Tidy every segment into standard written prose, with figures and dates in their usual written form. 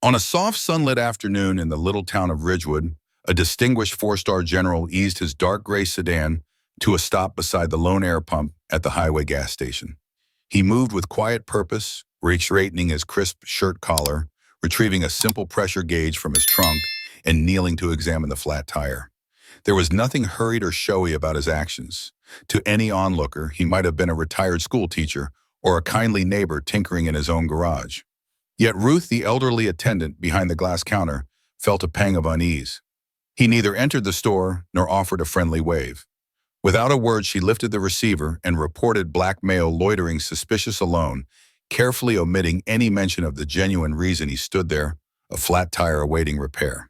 On a soft sunlit afternoon in the little town of Ridgewood, a distinguished four-star general eased his dark gray sedan to a stop beside the lone air pump at the highway gas station. He moved with quiet purpose, straightening his crisp shirt collar, retrieving a simple pressure gauge from his trunk, and kneeling to examine the flat tire. There was nothing hurried or showy about his actions. To any onlooker, he might have been a retired school teacher or a kindly neighbor tinkering in his own garage. Yet Ruth, the elderly attendant behind the glass counter, felt a pang of unease. He neither entered the store nor offered a friendly wave. Without a word, she lifted the receiver and reported black male loitering suspicious alone, carefully omitting any mention of the genuine reason he stood there, a flat tire awaiting repair.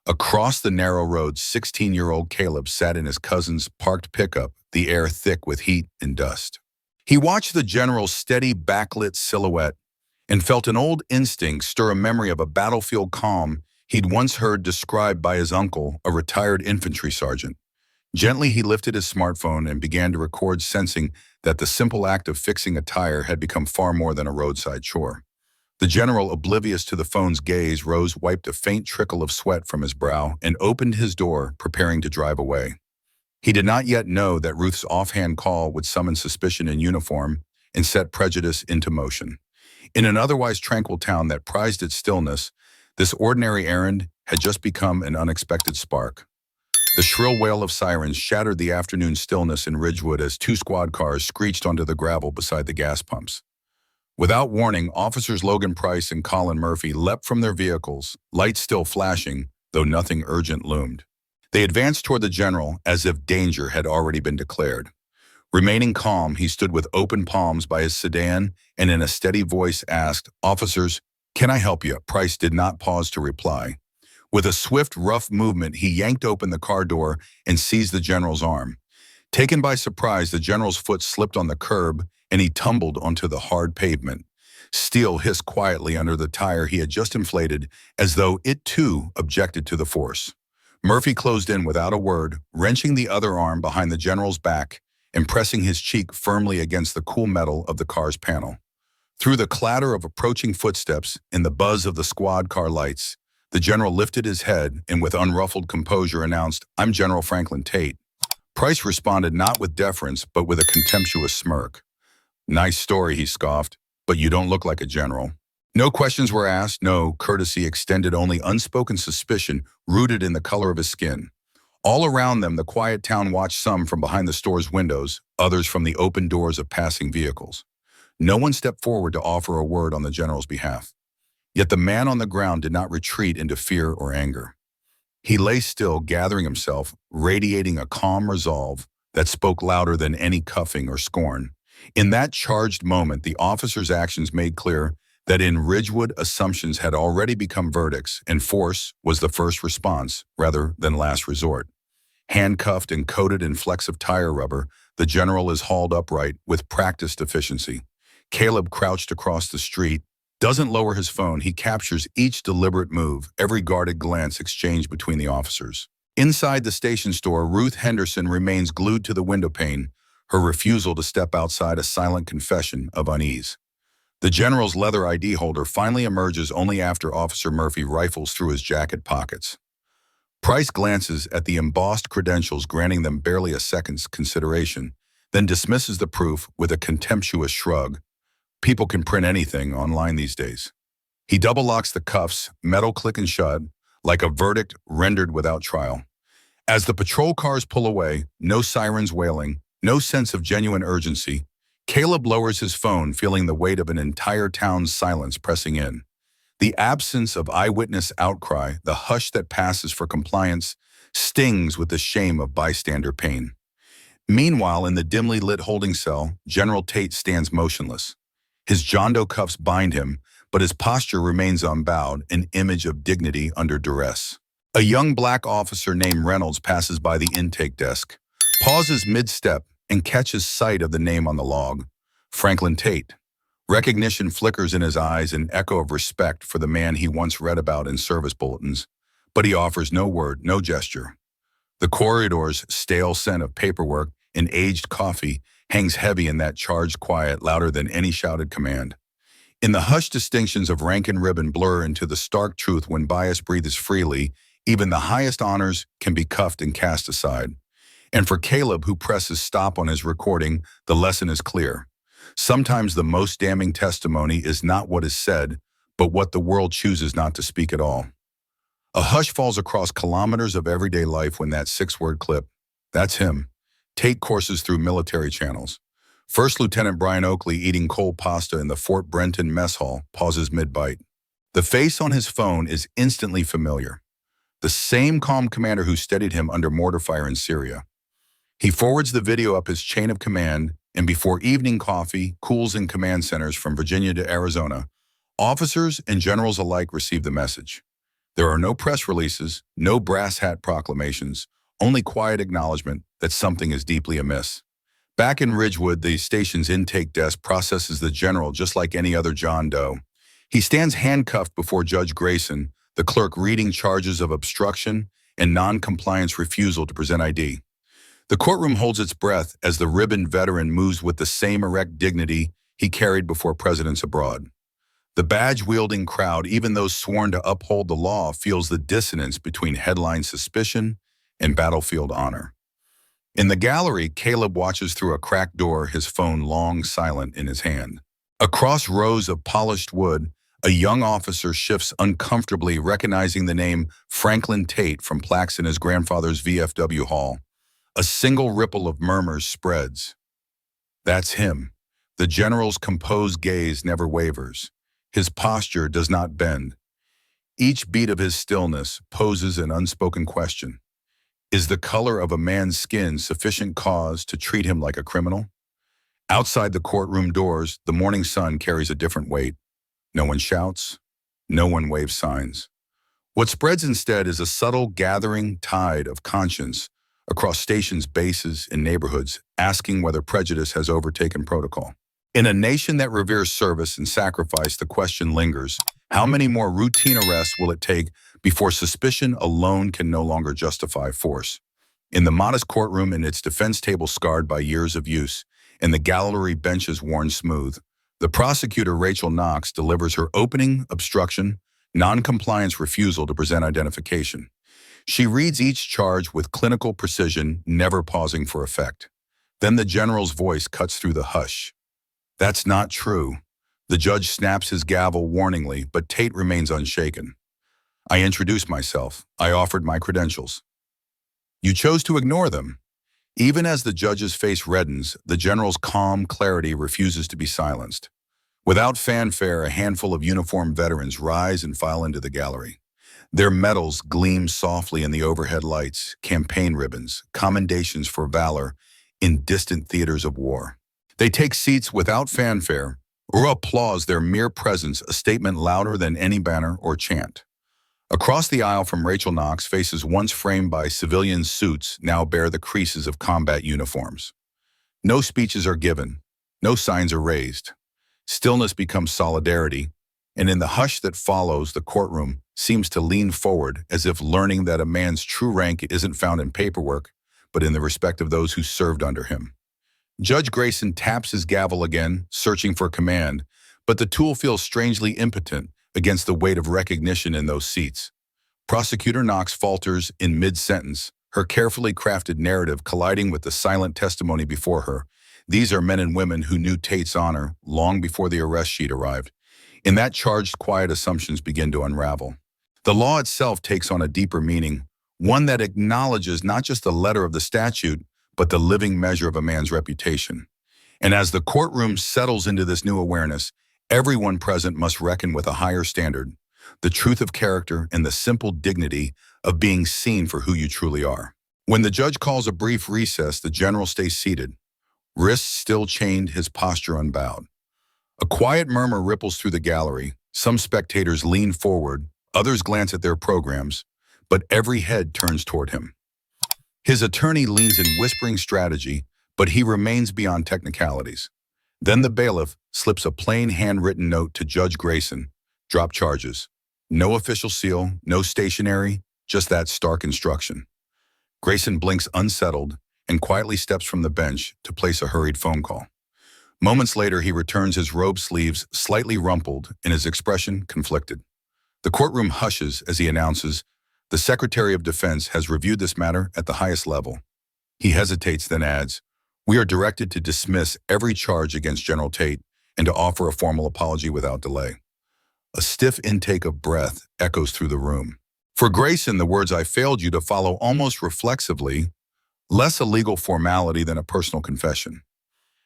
Across the narrow road, 16-year-old Caleb sat in his cousin's parked pickup, the air thick with heat and dust. He watched the general's steady backlit silhouette and felt an old instinct stir a memory of a battlefield calm he'd once heard described by his uncle, a retired infantry sergeant. Gently, he lifted his smartphone and began to record, sensing that the simple act of fixing a tire had become far more than a roadside chore. The general, oblivious to the phone's gaze, rose, wiped a faint trickle of sweat from his brow, and opened his door, preparing to drive away. He did not yet know that Ruth's offhand call would summon suspicion in uniform and set prejudice into motion. In an otherwise tranquil town that prized its stillness, this ordinary errand had just become an unexpected spark. The shrill wail of sirens shattered the afternoon stillness in Ridgewood as two squad cars screeched onto the gravel beside the gas pumps. Without warning, Officers Logan Price and Colin Murphy leapt from their vehicles, lights still flashing, though nothing urgent loomed. They advanced toward the general as if danger had already been declared. Remaining calm, he stood with open palms by his sedan and in a steady voice asked, "Officers, can I help you?" Price did not pause to reply. With a swift, rough movement, he yanked open the car door and seized the general's arm. Taken by surprise, the general's foot slipped on the curb and he tumbled onto the hard pavement. Steel hissed quietly under the tire he had just inflated, as though it too objected to the force. Murphy closed in without a word, wrenching the other arm behind the general's back and pressing his cheek firmly against the cool metal of the car's panel. Through the clatter of approaching footsteps and the buzz of the squad car lights, the general lifted his head and with unruffled composure announced, "I'm General Franklin Tate." Price responded not with deference, but with a contemptuous smirk. "Nice story," he scoffed, "but you don't look like a general." No questions were asked, no courtesy extended, only unspoken suspicion rooted in the color of his skin. All around them, the quiet town watched, some from behind the store's windows, others from the open doors of passing vehicles. No one stepped forward to offer a word on the general's behalf. Yet the man on the ground did not retreat into fear or anger. He lay still, gathering himself, radiating a calm resolve that spoke louder than any cuffing or scorn. In that charged moment, the officer's actions made clear that in Ridgewood, assumptions had already become verdicts, and force was the first response rather than last resort. Handcuffed and coated in flecks of tire rubber, the general is hauled upright with practiced efficiency. Caleb, crouched across the street, doesn't lower his phone. He captures each deliberate move, every guarded glance exchanged between the officers. Inside the station store, Ruth Henderson remains glued to the window pane, her refusal to step outside a silent confession of unease. The general's leather ID holder finally emerges only after Officer Murphy rifles through his jacket pockets. Price glances at the embossed credentials, granting them barely a second's consideration, then dismisses the proof with a contemptuous shrug. People can print anything online these days. He double locks the cuffs, metal clicking shut, like a verdict rendered without trial. As the patrol cars pull away, no sirens wailing, no sense of genuine urgency, Caleb lowers his phone, feeling the weight of an entire town's silence pressing in. The absence of eyewitness outcry, the hush that passes for compliance, stings with the shame of bystander pain. Meanwhile, in the dimly lit holding cell, General Tate stands motionless. His John Doe cuffs bind him, but his posture remains unbowed, an image of dignity under duress. A young black officer named Reynolds passes by the intake desk, pauses mid-step, and catches sight of the name on the log, Franklin Tate. Recognition flickers in his eyes, an echo of respect for the man he once read about in service bulletins, but he offers no word, no gesture. The corridor's stale scent of paperwork and aged coffee hangs heavy in that charged quiet, louder than any shouted command. In the hushed distinctions of rank and ribbon blur into the stark truth when bias breathes freely, even the highest honors can be cuffed and cast aside. And for Caleb, who presses stop on his recording, the lesson is clear. Sometimes the most damning testimony is not what is said, but what the world chooses not to speak at all. A hush falls across kilometers of everyday life when that six-word clip, "That's him," Tate courses through military channels. First Lieutenant Brian Oakley, eating cold pasta in the Fort Brenton mess hall, pauses mid-bite. The face on his phone is instantly familiar. The same calm commander who steadied him under mortar fire in Syria. He forwards the video up his chain of command, and before evening coffee cools in command centers from Virginia to Arizona, officers and generals alike receive the message. There are no press releases, no brass hat proclamations, only quiet acknowledgement that something is deeply amiss. Back in Ridgewood, the station's intake desk processes the general just like any other John Doe. He stands handcuffed before Judge Grayson, the clerk reading charges of obstruction and non-compliance refusal to present ID. The courtroom holds its breath as the ribboned veteran moves with the same erect dignity he carried before presidents abroad. The badge-wielding crowd, even those sworn to uphold the law, feels the dissonance between headline suspicion and battlefield honor. In the gallery, Caleb watches through a cracked door, his phone long silent in his hand. Across rows of polished wood, a young officer shifts uncomfortably, recognizing the name Franklin Tate from plaques in his grandfather's VFW hall. A single ripple of murmurs spreads. That's him. The general's composed gaze never wavers. His posture does not bend. Each beat of his stillness poses an unspoken question. Is the color of a man's skin sufficient cause to treat him like a criminal? Outside the courtroom doors, the morning sun carries a different weight. No one shouts. No one waves signs. What spreads instead is a subtle gathering tide of conscience across stations, bases, and neighborhoods, asking whether prejudice has overtaken protocol. In a nation that reveres service and sacrifice, the question lingers: how many more routine arrests will it take before suspicion alone can no longer justify force? In the modest courtroom and its defense table scarred by years of use, and the gallery benches worn smooth, the prosecutor, Rachel Knox, delivers her opening obstruction, non-compliance refusal to present identification. She reads each charge with clinical precision, never pausing for effect. Then the general's voice cuts through the hush. That's not true. The judge snaps his gavel warningly, but Tate remains unshaken. I introduced myself. I offered my credentials. You chose to ignore them. Even as the judge's face reddens, the general's calm clarity refuses to be silenced. Without fanfare, a handful of uniformed veterans rise and file into the gallery. Their medals gleam softly in the overhead lights, campaign ribbons, commendations for valor in distant theaters of war. They take seats without fanfare or applause, their mere presence a statement louder than any banner or chant. Across the aisle from Rachel Knox, faces once framed by civilian suits now bear the creases of combat uniforms. No speeches are given, no signs are raised. Stillness becomes solidarity, and in the hush that follows, the courtroom seems to lean forward as if learning that a man's true rank isn't found in paperwork, but in the respect of those who served under him. Judge Grayson taps his gavel again, searching for command, but the tool feels strangely impotent against the weight of recognition in those seats. Prosecutor Knox falters in mid-sentence, her carefully crafted narrative colliding with the silent testimony before her. These are men and women who knew Tate's honor long before the arrest sheet arrived. In that charged quiet, assumptions begin to unravel. The law itself takes on a deeper meaning, one that acknowledges not just the letter of the statute, but the living measure of a man's reputation. And as the courtroom settles into this new awareness, everyone present must reckon with a higher standard, the truth of character and the simple dignity of being seen for who you truly are. When the judge calls a brief recess, the general stays seated, wrists still chained, his posture unbowed. A quiet murmur ripples through the gallery. Some spectators lean forward, others glance at their programs, but every head turns toward him. His attorney leans in whispering strategy, but he remains beyond technicalities. Then the bailiff slips a plain handwritten note to Judge Grayson. Drop charges. No official seal, no stationery, just that stark instruction. Grayson blinks unsettled and quietly steps from the bench to place a hurried phone call. Moments later, he returns, his robe sleeves slightly rumpled and his expression conflicted. The courtroom hushes as he announces, "The Secretary of Defense has reviewed this matter at the highest level." He hesitates, then adds, "We are directed to dismiss every charge against General Tate and to offer a formal apology without delay." A stiff intake of breath echoes through the room. For Grayson, the words "I failed you" to follow almost reflexively, less a legal formality than a personal confession.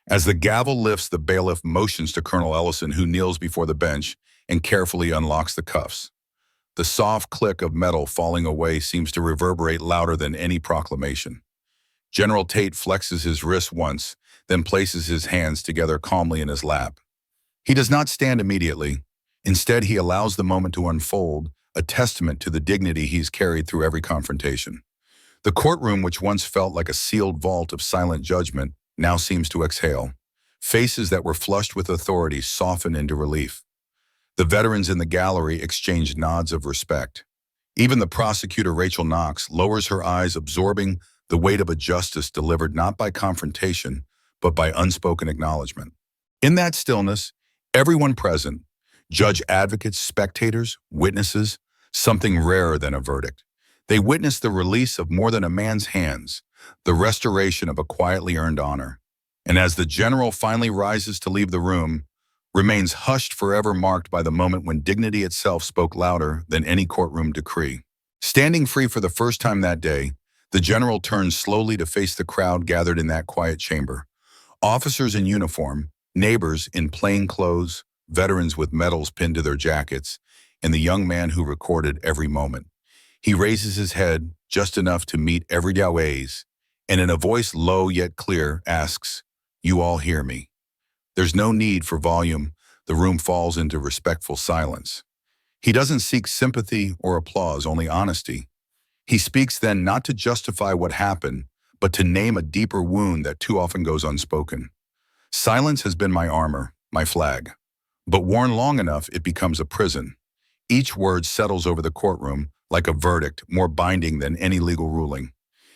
As the gavel lifts, the bailiff motions to Colonel Ellison, who kneels before the bench and carefully unlocks the cuffs. The soft click of metal falling away seems to reverberate louder than any proclamation. General Tate flexes his wrist once, then places his hands together calmly in his lap. He does not stand immediately. Instead, he allows the moment to unfold, a testament to the dignity he's carried through every confrontation. The courtroom, which once felt like a sealed vault of silent judgment, now seems to exhale. Faces that were flushed with authority soften into relief. The veterans in the gallery exchange nods of respect. Even the prosecutor, Rachel Knox, lowers her eyes, absorbing the weight of a justice delivered not by confrontation, but by unspoken acknowledgement. In that stillness, everyone present, judge, advocates, spectators, witnesses, something rarer than a verdict. They witness the release of more than a man's hands, the restoration of a quietly earned honor. And as the general finally rises to leave the room, remains hushed, forever marked by the moment when dignity itself spoke louder than any courtroom decree. Standing free for the first time that day, the general turns slowly to face the crowd gathered in that quiet chamber. Officers in uniform, neighbors in plain clothes, veterans with medals pinned to their jackets, and the young man who recorded every moment. He raises his head just enough to meet every gaze, and in a voice low yet clear asks, "You all hear me?" There's no need for volume. The room falls into respectful silence. He doesn't seek sympathy or applause, only honesty. He speaks then not to justify what happened, but to name a deeper wound that too often goes unspoken. Silence has been my armor, my flag. But worn long enough, it becomes a prison. Each word settles over the courtroom like a verdict, more binding than any legal ruling.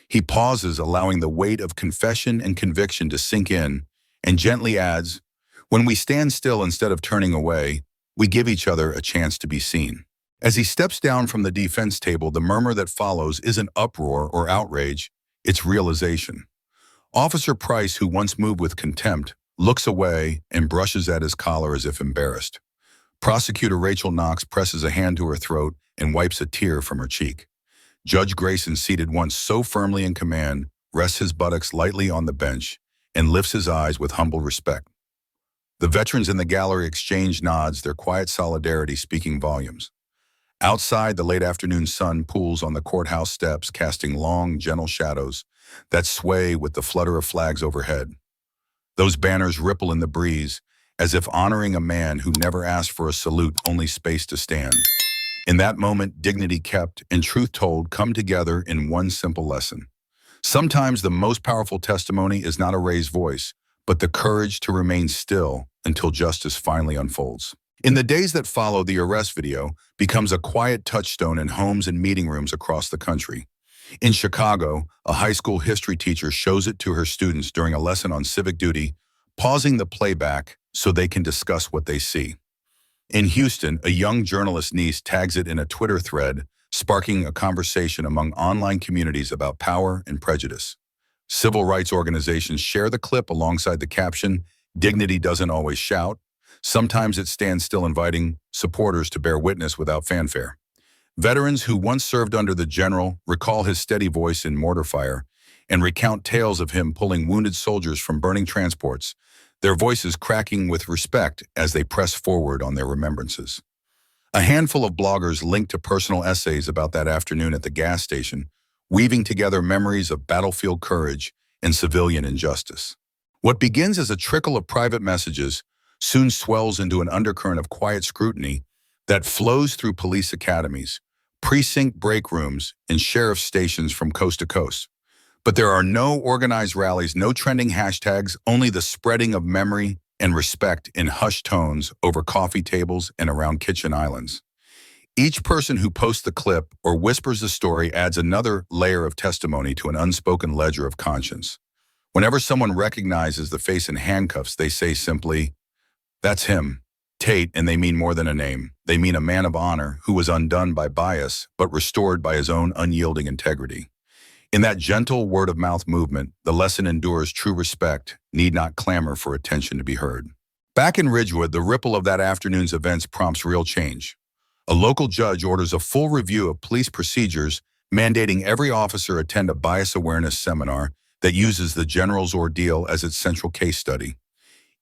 He pauses, allowing the weight of confession and conviction to sink in, and gently adds, "When we stand still instead of turning away, we give each other a chance to be seen." As he steps down from the defense table, the murmur that follows isn't uproar or outrage, it's realization. Officer Price, who once moved with contempt, looks away and brushes at his collar as if embarrassed. Prosecutor Rachel Knox presses a hand to her throat and wipes a tear from her cheek. Judge Grayson, seated once so firmly in command, rests his buttocks lightly on the bench and lifts his eyes with humble respect. The veterans in the gallery exchange nods, their quiet solidarity speaking volumes. Outside, the late afternoon sun pools on the courthouse steps, casting long, gentle shadows that sway with the flutter of flags overhead. Those banners ripple in the breeze, as if honoring a man who never asked for a salute, only space to stand. In that moment, dignity kept and truth told come together in one simple lesson. Sometimes the most powerful testimony is not a raised voice, but the courage to remain still until justice finally unfolds. In the days that follow, the arrest video becomes a quiet touchstone in homes and meeting rooms across the country. In Chicago, a high school history teacher shows it to her students during a lesson on civic duty, pausing the playback so they can discuss what they see. In Houston, a young journalist's niece tags it in a Twitter thread, sparking a conversation among online communities about power and prejudice. Civil rights organizations share the clip alongside the caption, "Dignity doesn't always shout. Sometimes it stands still," inviting supporters to bear witness without fanfare. Veterans who once served under the general recall his steady voice in mortar fire and recount tales of him pulling wounded soldiers from burning transports, their voices cracking with respect as they press forward on their remembrances. A handful of bloggers link to personal essays about that afternoon at the gas station, weaving together memories of battlefield courage and civilian injustice. What begins as a trickle of private messages soon swells into an undercurrent of quiet scrutiny that flows through police academies, precinct break rooms, and sheriff stations from coast to coast. But there are no organized rallies, no trending hashtags, only the spreading of memory and respect in hushed tones over coffee tables and around kitchen islands. Each person who posts the clip or whispers the story adds another layer of testimony to an unspoken ledger of conscience. Whenever someone recognizes the face in handcuffs, they say simply, "That's him, Tate," and they mean more than a name. They mean a man of honor who was undone by bias, but restored by his own unyielding integrity. In that gentle word-of-mouth movement, the lesson endures: true respect need not clamor for attention to be heard. Back in Ridgewood, the ripple of that afternoon's events prompts real change. A local judge orders a full review of police procedures, mandating every officer attend a bias awareness seminar that uses the General's ordeal as its central case study.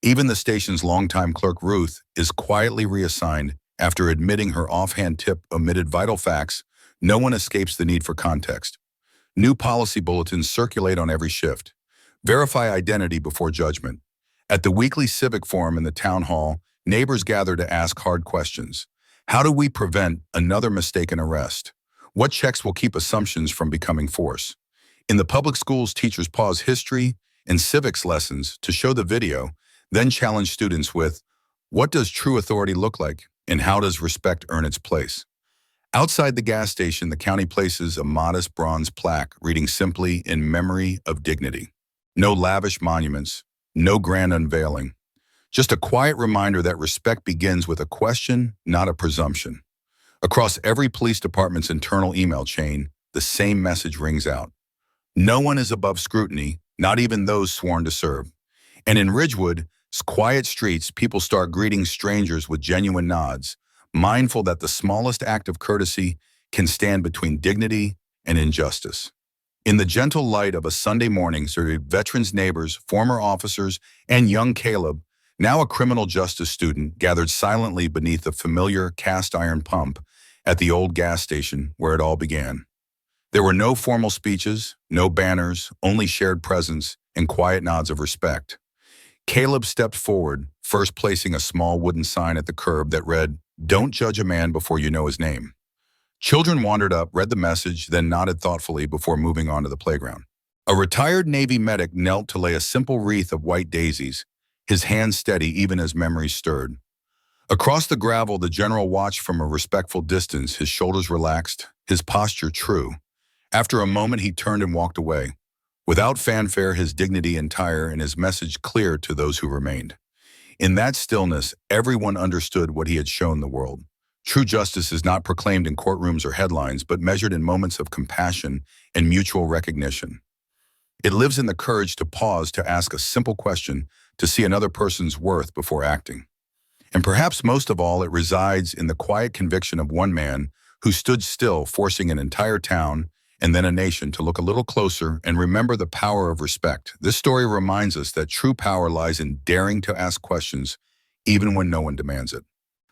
Even the station's longtime clerk, Ruth, is quietly reassigned after admitting her offhand tip omitted vital facts. No one escapes the need for context. New policy bulletins circulate on every shift. Verify identity before judgment. At the weekly civic forum in the town hall, neighbors gather to ask hard questions. How do we prevent another mistaken arrest? What checks will keep assumptions from becoming force? In the public schools, teachers pause history and civics lessons to show the video, then challenge students with, what does true authority look like, and how does respect earn its place? Outside the gas station, the county places a modest bronze plaque reading simply, "In memory of dignity." No lavish monuments, no grand unveiling. Just a quiet reminder that respect begins with a question, not a presumption. Across every police department's internal email chain, the same message rings out. No one is above scrutiny, not even those sworn to serve. And in Ridgewood's quiet streets, people start greeting strangers with genuine nods, mindful that the smallest act of courtesy can stand between dignity and injustice. In the gentle light of a Sunday morning, veterans' neighbors, former officers, and young Caleb, now a criminal justice student, gathered silently beneath the familiar cast-iron pump at the old gas station where it all began. There were no formal speeches, no banners, only shared presence and quiet nods of respect. Caleb stepped forward, first placing a small wooden sign at the curb that read, "Don't judge a man before you know his name." Children wandered up, read the message, then nodded thoughtfully before moving on to the playground. A retired Navy medic knelt to lay a simple wreath of white daisies, his hands steady even as memories stirred. Across the gravel, the general watched from a respectful distance, his shoulders relaxed, his posture true. After a moment, he turned and walked away. Without fanfare, his dignity entire and his message clear to those who remained. In that stillness, everyone understood what he had shown the world. True justice is not proclaimed in courtrooms or headlines, but measured in moments of compassion and mutual recognition. It lives in the courage to pause to ask a simple question, to see another person's worth before acting. And perhaps most of all, it resides in the quiet conviction of one man who stood still, forcing an entire town and then a nation to look a little closer and remember the power of respect. This story reminds us that true power lies in daring to ask questions, even when no one demands it.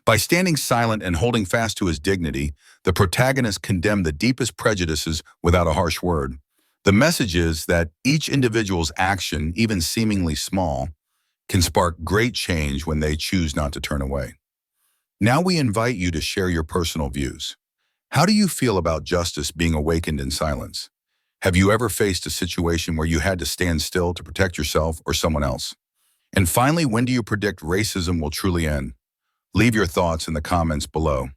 By standing silent and holding fast to his dignity, the protagonist condemned the deepest prejudices without a harsh word. The message is that each individual's action, even seemingly small, can spark great change when they choose not to turn away. Now we invite you to share your personal views. How do you feel about justice being awakened in silence? Have you ever faced a situation where you had to stand still to protect yourself or someone else? And finally, when do you predict racism will truly end? Leave your thoughts in the comments below.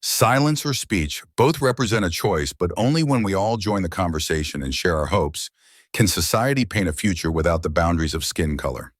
Silence or speech, both represent a choice, but only when we all join the conversation and share our hopes can society paint a future without the boundaries of skin color.